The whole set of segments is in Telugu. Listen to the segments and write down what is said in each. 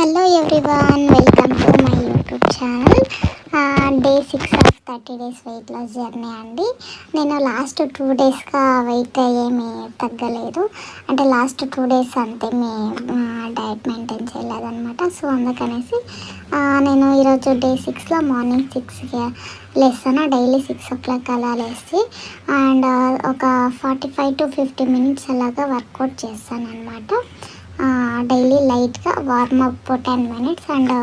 Hello everyone, welcome to my YouTube channel. Day 6 of 30 days weight loss journey అండి. నేను లాస్ట్ 2 డేస్గా వెయిట్ ఏమీ తగ్గలేదు. అంటే లాస్ట్ 2 డేస్ అంతే డైట్ మెయింటైన్ చేయలేదన్నమాట. సో అందుకనేసి నేను ఈరోజు డే 6లో మార్నింగ్ 6కి లేస్తాను. డైలీ 6 o'clock అలా లేచి అండ్ ఒక 45 to 50 minutes అలాగా వర్కౌట్ చేస్తాను అనమాట. డైలీ లైట్గా warmup 10 minutes and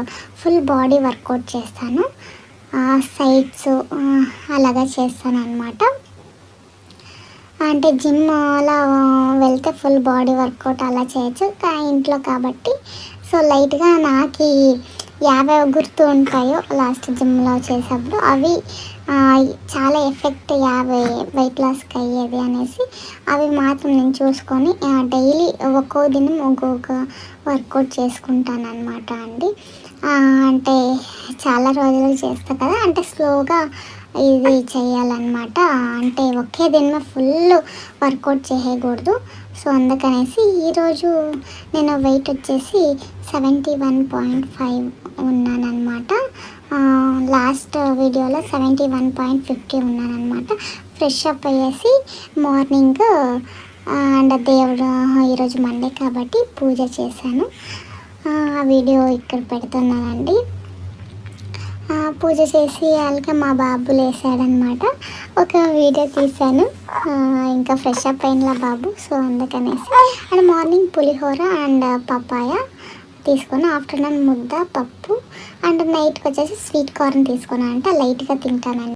full body workout చేస్తాను. సైడ్స్ అలాగా చేస్తాను అనమాట. అంటే జిమ్ అలా వెళ్తే ఫుల్ బాడీ వర్కౌట్ అలా చేయొచ్చు, ఇంట్లో కాబట్టి సో లైట్గా నాకు యాభై గుర్తు ఉంటాయో లాస్ట్ జిమ్లో చేసేప్పుడు అవి చాలా ఎఫెక్ట్ 50 వెయిట్ లాస్కి అయ్యేది అనేసి అవి మాత్రం నేను చూసుకొని డైలీ ఒక్కో దినం ఒక్కొక్క వర్కౌట్ చేసుకుంటాను అనమాట అండి. అంటే చాలా రోజులు చేస్తా కదా, అంటే స్లోగా ఇది చేయాలన్నమాట. అంటే ఒకే దిన ఫుల్ వర్కౌట్ చేయకూడదు. సో అందుకనేసి ఈరోజు నేను వెయిట్ వచ్చేసి 71.5 ఉన్నానన్నమాట. లాస్ట్ వీడియోలో 71.50 ఉన్నానన్నమాట. ఫ్రెష్ అప్ అయ్యేసి మార్నింగ్ అండ్ దేవుడు ఈరోజు మండే కాబట్టి పూజ చేశాను. ఆ వీడియో ఇక్కడ పెడుతున్నానండి. పూజ చేసి అలాగే మా బాబు లేసాడనమాట. ఒక వీడియో తీశాను. ఇంకా ఫ్రెష్ అప్ అయిన బాబు, సో అందుకనేసి and morning pulihora and papaya తీసుకొని, ఆఫ్టర్నూన్ ముద్ద పప్పు అండ్ నైట్కి వచ్చేసి స్వీట్ కార్న్ తీసుకున్నాను. అంటే లైట్గా తింటానండి.